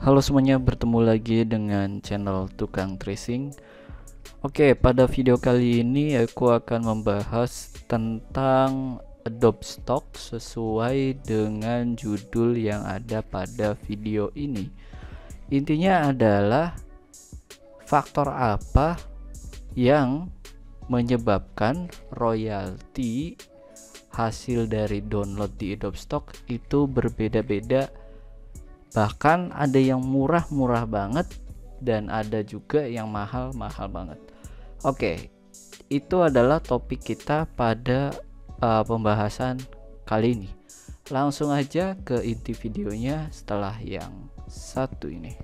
Halo semuanya, bertemu lagi dengan channel Tukang Tracing. Oke, pada video kali ini aku akan membahas tentang Adobe Stock sesuai dengan judul yang ada pada video ini. Intinya adalah faktor apa yang menyebabkan royalti hasil dari download di Adobe Stock itu berbeda-beda. Bahkan ada yang murah-murah banget dan ada juga yang mahal-mahal banget. Oke, itu adalah topik kita pada pembahasan kali ini. Langsung aja ke inti videonya setelah yang satu ini.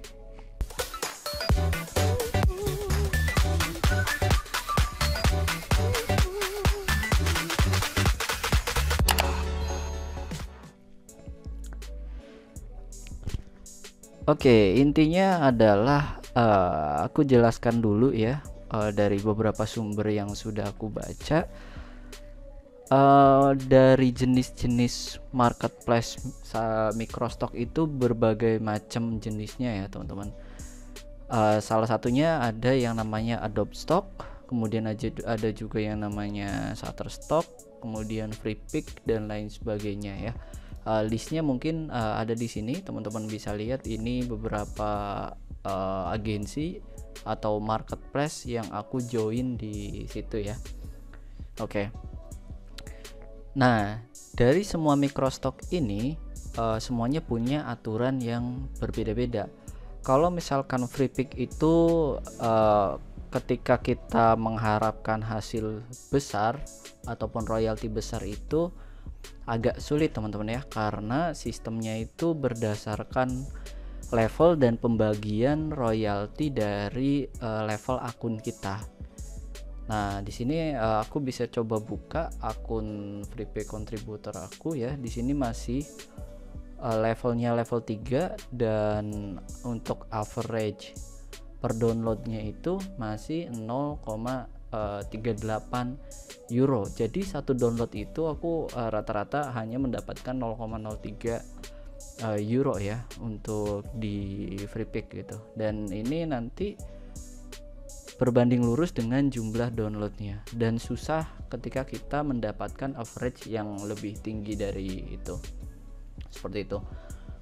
Oke, intinya adalah aku jelaskan dulu ya dari beberapa sumber yang sudah aku baca. Dari jenis-jenis marketplace microstock itu berbagai macam jenisnya ya teman-teman. Salah satunya ada yang namanya Adobe Stock, kemudian ada juga yang namanya Shutterstock, kemudian Freepik dan lain sebagainya ya. Listnya mungkin ada di sini, teman-teman bisa lihat ini beberapa agensi atau marketplace yang aku join di situ ya. Oke. Nah, dari semua microstock ini semuanya punya aturan yang berbeda-beda. Kalau misalkan Freepik itu ketika kita mengharapkan hasil besar ataupun royalti besar itu agak sulit teman-teman ya, karena sistemnya itu berdasarkan level dan pembagian royalti dari level akun kita. Nah, di sini aku bisa coba buka akun Freepik contributor aku ya. Di sini masih levelnya level 3 dan untuk average per downloadnya itu masih 0,38 euro. Jadi satu download itu aku rata-rata hanya mendapatkan 0,03 euro ya untuk di Freepik gitu. Dan ini nanti berbanding lurus dengan jumlah downloadnya, dan susah ketika kita mendapatkan average yang lebih tinggi dari itu. Seperti itu.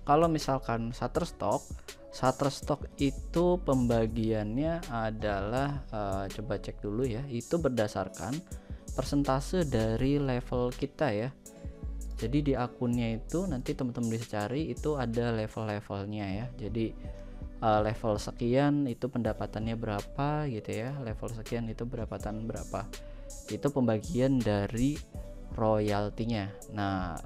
Kalau misalkan Shutterstock itu pembagiannya adalah coba cek dulu ya, itu berdasarkan persentase dari level kita ya. Jadi di akunnya itu nanti teman-teman bisa cari, itu ada level-levelnya ya. Jadi level sekian itu pendapatannya berapa gitu ya, level sekian itu pendapatan berapa, itu pembagian dari royaltinya. Nah,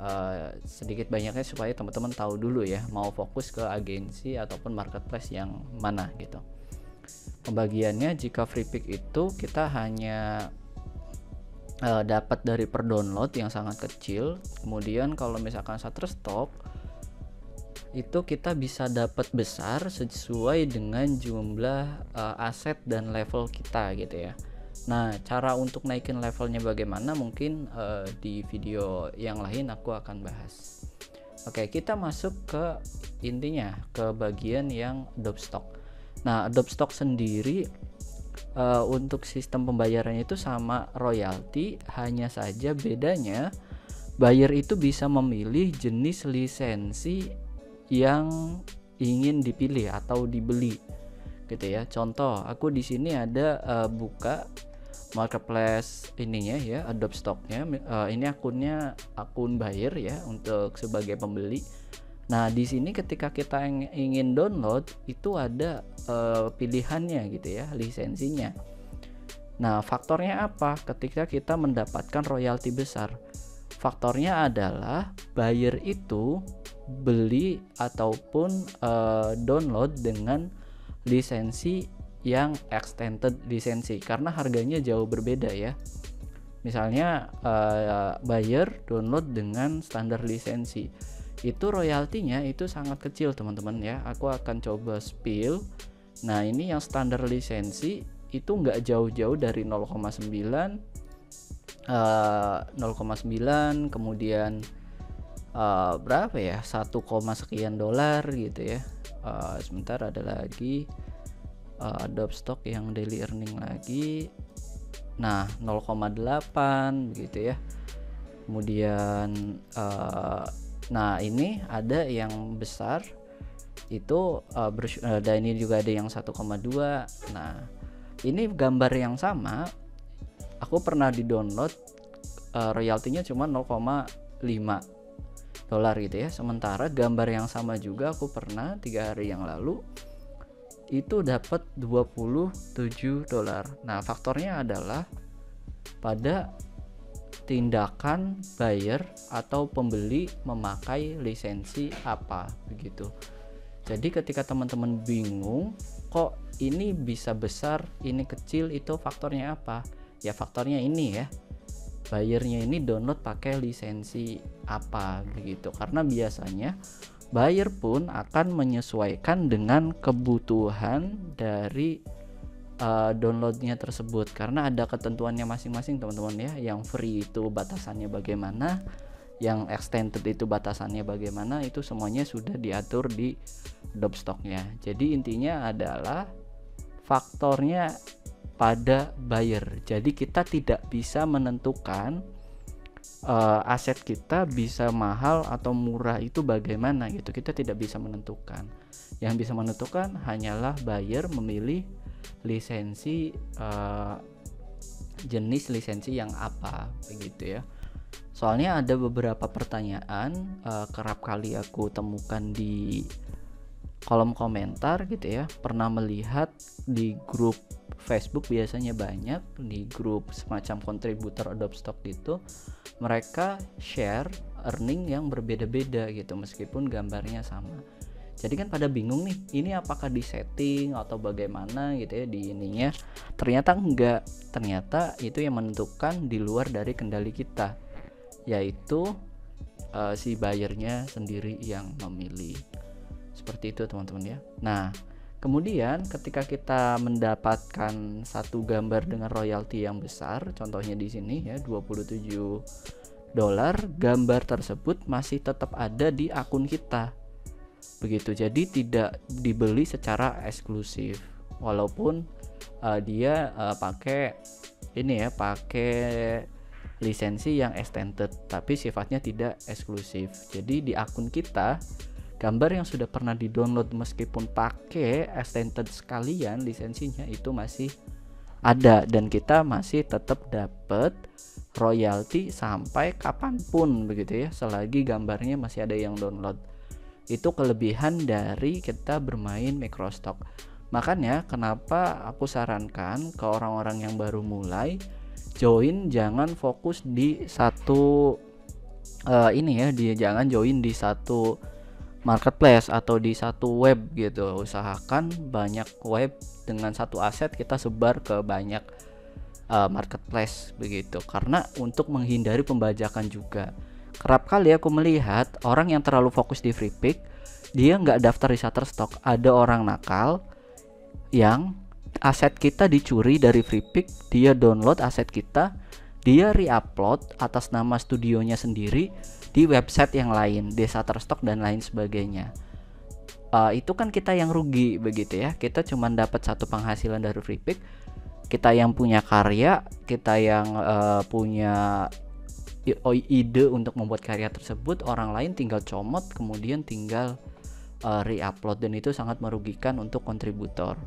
sedikit banyaknya supaya teman-teman tahu dulu ya, mau fokus ke agensi ataupun marketplace yang mana gitu. Pembagiannya jika Freepik itu kita hanya dapat dari per download yang sangat kecil. Kemudian kalau misalkan Shutterstock itu kita bisa dapat besar sesuai dengan jumlah aset dan level kita gitu ya. Nah, cara untuk naikin levelnya bagaimana mungkin di video yang lain aku akan bahas. Oke, kita masuk ke intinya, ke bagian yang Adobe Stock. Nah, Adobe Stock sendiri untuk sistem pembayarannya itu sama royalti, hanya saja bedanya buyer itu bisa memilih jenis lisensi yang ingin dipilih atau dibeli gitu ya. Contoh, aku di sini ada buka marketplace ininya ya, Adobe Stocknya. Ini akunnya akun buyer ya, untuk sebagai pembeli. Nah, di sini ketika kita ingin download itu ada pilihannya gitu ya, lisensinya. Nah, faktornya apa ketika kita mendapatkan royalti besar? Faktornya adalah buyer itu beli ataupun download dengan lisensi yang extended lisensi, karena harganya jauh berbeda ya. Misalnya buyer download dengan standar lisensi, itu royaltinya itu sangat kecil teman-teman ya. Aku akan coba spill. Nah, ini yang standar lisensi itu nggak jauh-jauh dari 0,9, kemudian berapa ya, 1, sekian dolar gitu ya. Sebentar, ada lagi Adobe Stock yang daily earning lagi. Nah 0,8 begitu ya. Kemudian nah ini ada yang besar itu dan ini juga ada yang 1,2. Nah ini gambar yang sama aku pernah di download, royaltinya cuma 0,5 dolar gitu ya. Sementara gambar yang sama juga aku pernah 3 hari yang lalu itu dapat 27 dolar. Nah faktornya adalah pada tindakan buyer atau pembeli memakai lisensi apa begitu. Jadi ketika teman-teman bingung kok ini bisa besar ini kecil, itu faktornya apa ya? Faktornya ini ya, buyernya ini download pakai lisensi apa begitu. Karena biasanya buyer pun akan menyesuaikan dengan kebutuhan dari downloadnya tersebut, karena ada ketentuannya masing-masing teman-teman ya. Yang free itu batasannya bagaimana, yang extended itu batasannya bagaimana, itu semuanya sudah diatur di Adobe Stock-nya. Jadi intinya adalah faktornya pada buyer. Jadi kita tidak bisa menentukan aset kita bisa mahal atau murah itu bagaimana gitu. Kita tidak bisa menentukan. Yang bisa menentukan hanyalah buyer memilih lisensi, jenis lisensi yang apa begitu ya. Soalnya ada beberapa pertanyaan kerap kali aku temukan di kolom komentar gitu ya. Pernah melihat di grup Facebook, biasanya banyak di grup semacam kontributor Adobe Stock gitu, mereka share earning yang berbeda-beda gitu meskipun gambarnya sama. Jadi kan pada bingung nih, ini apakah di setting atau bagaimana gitu ya di ininya. Ternyata enggak, ternyata itu yang menentukan di luar dari kendali kita, yaitu si buyernya sendiri yang memilih. Seperti itu teman-teman ya. Nah kemudian ketika kita mendapatkan satu gambar dengan royalti yang besar, contohnya di sini ya 27 dolar, gambar tersebut masih tetap ada di akun kita begitu. Jadi tidak dibeli secara eksklusif, walaupun dia pakai ini ya, pakai lisensi yang extended tapi sifatnya tidak eksklusif. Jadi di akun kita gambar yang sudah pernah di-download meskipun pakai extended sekalian lisensinya itu masih ada, dan kita masih tetap dapat royalti sampai kapanpun begitu ya, selagi gambarnya masih ada yang download. Itu kelebihan dari kita bermain microstock. Makanya kenapa aku sarankan ke orang-orang yang baru mulai join, jangan fokus di satu ini ya, dia jangan join di satu marketplace atau di satu web gitu. Usahakan banyak web dengan satu aset kita sebar ke banyak marketplace begitu, karena untuk menghindari pembajakan juga. Kerap kali aku melihat orang yang terlalu fokus di free pick, dia nggak daftar di Shutterstock. Ada orang nakal yang aset kita dicuri dari free pick, dia download aset kita, dia re-upload atas nama studionya sendiri di website yang lain, di Shutterstock dan lain sebagainya. Itu kan kita yang rugi begitu ya. Kita cuma dapat satu penghasilan dari free pick, kita yang punya karya, kita yang punya ide untuk membuat karya tersebut, orang lain tinggal comot kemudian tinggal re-upload, dan itu sangat merugikan untuk kontributor.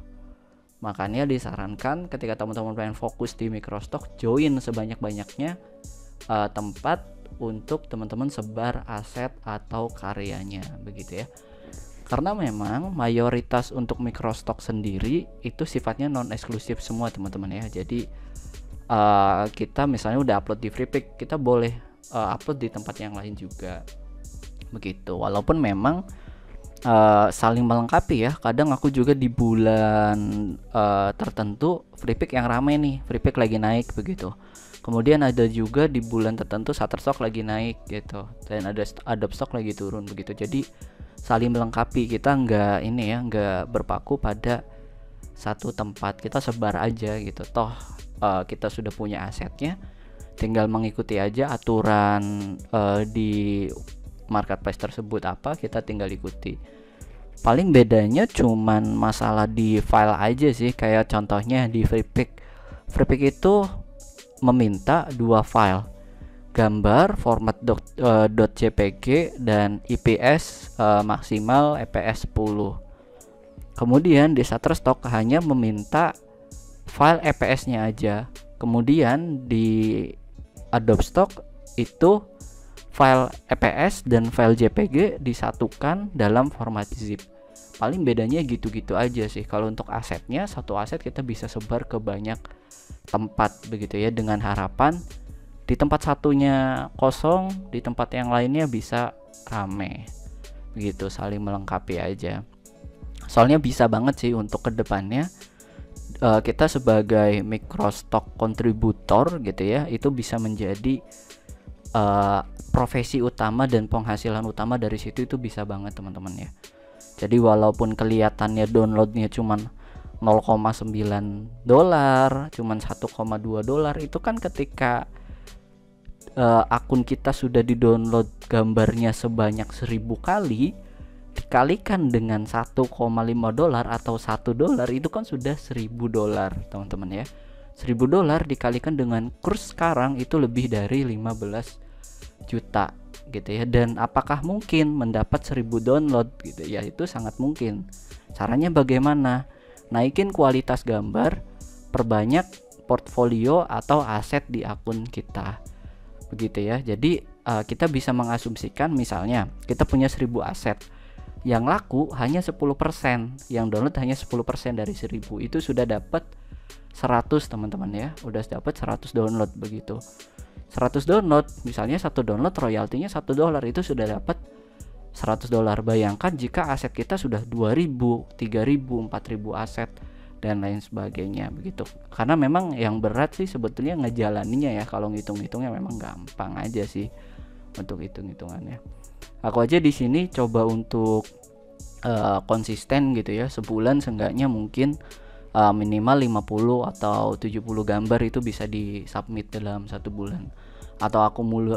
Makanya disarankan ketika teman-teman pengen fokus di microstock, join sebanyak-banyaknya tempat untuk teman-teman sebar aset atau karyanya begitu ya. Karena memang mayoritas untuk microstock sendiri itu sifatnya non eksklusif semua teman-teman ya. Jadi kita misalnya udah upload di free pick, kita boleh upload di tempat yang lain juga begitu. Walaupun memang saling melengkapi ya. Kadang aku juga di bulan tertentu free pick yang ramai nih, free pick lagi naik begitu. Kemudian ada juga di bulan tertentu Shutterstock lagi naik gitu, dan ada Adobe Stock lagi turun begitu. Jadi saling melengkapi, kita nggak ini ya, nggak berpaku pada satu tempat, kita sebar aja gitu. Toh kita sudah punya asetnya, tinggal mengikuti aja aturan di marketplace tersebut apa, kita tinggal ikuti. Paling bedanya cuman masalah di file aja sih. Kayak contohnya di Freepik itu meminta 2 file, gambar format .jpg dan IPS maksimal EPS 10. Kemudian di Shutterstock hanya meminta file EPS-nya aja. Kemudian di Adobe Stock itu file EPS dan file JPG disatukan dalam format zip. Paling bedanya gitu-gitu aja sih. Kalau untuk asetnya, satu aset kita bisa sebar ke banyak tempat begitu ya, dengan harapan di tempat satunya kosong, di tempat yang lainnya bisa rame begitu, saling melengkapi aja. Soalnya bisa banget sih untuk kedepannya kita sebagai microstock contributor gitu ya, itu bisa menjadi profesi utama dan penghasilan utama dari situ. Itu bisa banget teman-teman ya. Jadi walaupun kelihatannya downloadnya cuman $0,9, cuman $1,2, itu kan ketika akun kita sudah di-download gambarnya sebanyak 1000 kali dikalikan dengan $1,5 atau $1, itu kan sudah $1000 teman-teman ya. $1000 dikalikan dengan kurs sekarang itu lebih dari 15 juta gitu ya. Dan apakah mungkin mendapat 1000 download gitu ya? Itu sangat mungkin. Caranya bagaimana? Naikin kualitas gambar, perbanyak portfolio atau aset di akun kita begitu ya. Jadi kita bisa mengasumsikan misalnya kita punya 1000 aset, yang laku hanya 10%, yang download hanya 10% dari 1000, itu sudah dapat 100 teman-teman ya, udah dapat 100 download begitu. 100 download, misalnya satu download royaltinya $1, itu sudah dapat $100. Bayangkan jika aset kita sudah 2000, 3000, 4000 aset dan lain sebagainya begitu. Karena memang yang berat sih sebetulnya ngejalaninya ya. Kalau ngitung-ngitungnya memang gampang aja sih untuk hitung-hitungannya. Aku aja di sini coba untuk konsisten gitu ya. Sebulan seenggaknya mungkin minimal 50 atau 70 gambar itu bisa disubmit dalam 1 bulan. Atau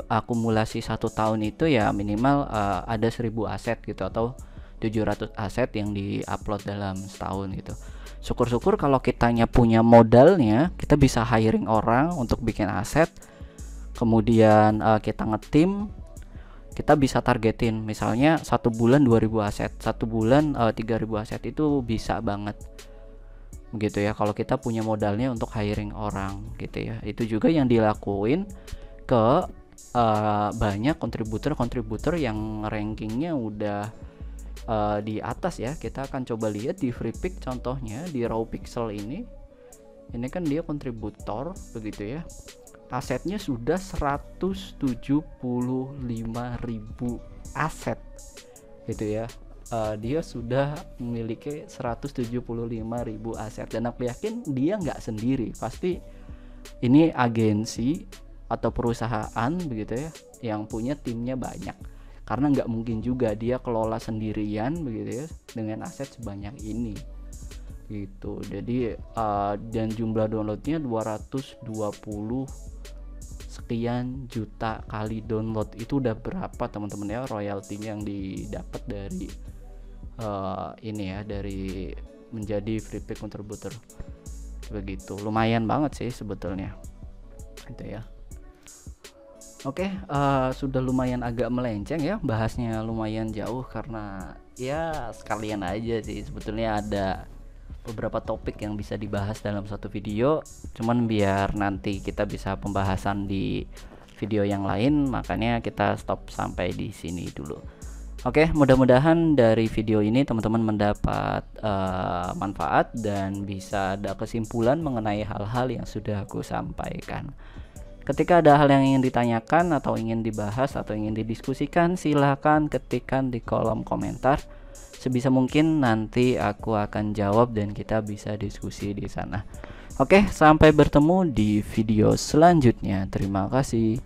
akumulasi 1 tahun itu ya minimal ada 1000 aset gitu, atau 700 aset yang diupload dalam setahun gitu. Syukur-syukur kalau kitanya punya modalnya, kita bisa hiring orang untuk bikin aset. Kemudian kita ngetim, kita bisa targetin misalnya 1 bulan 2000 aset, 1 bulan 3000 aset, itu bisa banget begitu ya kalau kita punya modalnya untuk hiring orang gitu ya. Itu juga yang dilakuin ke banyak kontributor yang rankingnya udah di atas ya. Kita akan coba lihat di Freepik contohnya, di Raw Pixel ini kan dia kontributor begitu ya, asetnya sudah 175.000 aset gitu ya. Dia sudah memiliki 175.000 aset, dan aku yakin dia nggak sendiri, pasti ini agensi atau perusahaan begitu ya yang punya timnya banyak. Karena nggak mungkin juga dia kelola sendirian begitu ya dengan aset sebanyak ini gitu. Jadi dan jumlah downloadnya 220 sekian juta kali download. Itu udah berapa teman-teman ya royaltinya yang didapat dari ini ya, dari menjadi Freepik contributor begitu. Lumayan banget sih sebetulnya gitu ya. Oke, sudah lumayan agak melenceng ya, bahasnya lumayan jauh karena ya sekalian aja sih sebetulnya ada beberapa topik yang bisa dibahas dalam satu video, cuman biar nanti kita bisa pembahasan di video yang lain, makanya kita stop sampai di sini dulu. Oke, mudah-mudahan dari video ini teman-teman mendapat manfaat dan bisa ada kesimpulan mengenai hal-hal yang sudah aku sampaikan. Ketika ada hal yang ingin ditanyakan atau ingin dibahas atau ingin didiskusikan, silahkan ketikkan di kolom komentar. Sebisa mungkin nanti aku akan jawab dan kita bisa diskusi di sana. Oke, sampai bertemu di video selanjutnya. Terima kasih.